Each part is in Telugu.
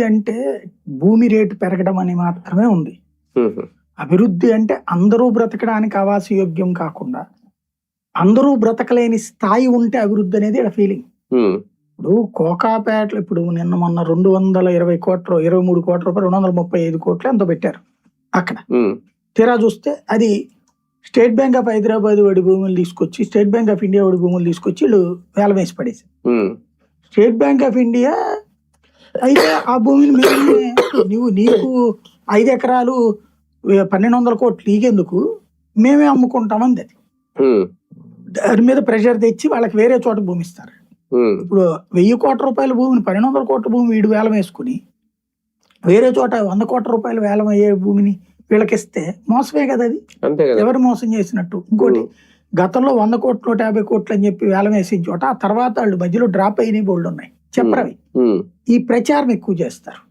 అంటే భూమి రేటు పెరగడం అని మాత్రమే ఉంది. అభివృద్ధి అంటే అందరూ బ్రతకడానికి ఆవాసయోగ్యం కాకుండా అందరూ బ్రతకలేని స్థాయి ఉంటే అభివృద్ధి అనేది ఇక్కడ ఫీలింగ్. ఇప్పుడు కోకాపేటలో ఇప్పుడు నిన్న మొన్న 220 కోట్లు 23 కోట్ల రూపాయలు 235 కోట్లు ఎంతో పెట్టారు అక్కడ. తీరా చూస్తే అది స్టేట్ బ్యాంక్ ఆఫ్ హైదరాబాద్ వాడి భూములు తీసుకొచ్చి స్టేట్ బ్యాంక్ ఆఫ్ ఇండియా వాడి భూములు తీసుకొచ్చి వీళ్ళు వేలం వేసి పడేసి స్టేట్ బ్యాంక్ ఆఫ్ ఇండియా అయితే ఆ భూమిని నీకు 5 ఎకరాలు 1200 కోట్లు నీకెందుకు మేమే అమ్ముకుంటామంది. అది దాని మీద ప్రెషర్ తెచ్చి వాళ్ళకి వేరే చోట భూమి ఇస్తారు. ఇప్పుడు 1000 కోట్ల రూపాయల భూమిని 1200 కోట్ల భూమి వీడు వేలం వేసుకుని వేరే చోట 100 కోట్ల రూపాయలు వేలం అయ్యే భూమిని వీళ్ళకిస్తే మోసమే కదా అది. ఎవరు మోసం చేసినట్టు. ఇంకోటి గతంలో 100 కోట్లు 150 కోట్లు అని చెప్పి వేలం వేసిన చోట ఆ తర్వాత వాళ్ళు మధ్యలో డ్రాప్ అయిన బోల్డ్ ఉన్నాయి చెప్పరవి. ఈ ప్రచారం ఎక్కువ చేస్తారు.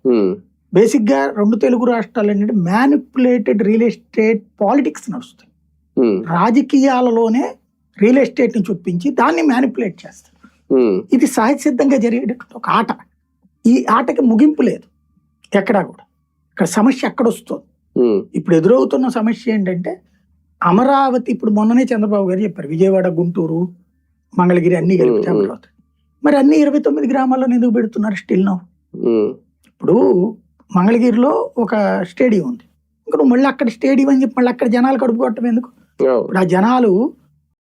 బేసిక్ గా 2 తెలుగు రాష్ట్రాలు ఏంటంటే మ్యానిపులేటెడ్ రియల్ ఎస్టేట్ పాలిటిక్స్ నడుస్తాయి. రాజకీయాలలోనే రియల్ ఎస్టేట్ ని చూపించి దాన్ని మ్యానిపులేట్ చేస్తారు. ఇది సహజ సిద్ధంగా జరిగేటటువంటి ఒక ఆట. ఈ ఆటకి ముగింపు లేదు ఎక్కడా కూడా. ఇక్కడ సమస్య ఎక్కడ వస్తుంది. ఇప్పుడు ఎదురవుతున్న సమస్య ఏంటంటే అమరావతి. ఇప్పుడు మొన్ననే చంద్రబాబు గారు చెప్పారు విజయవాడ గుంటూరు మంగళగిరి అన్ని కలిపి అమరావతి. మరి అన్ని 29 గ్రామాల్లో ఎందుకు పెడుతున్నారు స్టిల్ నౌ? ఇప్పుడు మంగళగిరిలో ఒక స్టేడియం ఉంది. ఇంకా నువ్వు మళ్ళీ అక్కడ స్టేడియం అని చెప్పి మళ్ళీ అక్కడ జనాలు కడుపుకోవటం ఎందుకు? ఇప్పుడు ఆ జనాలు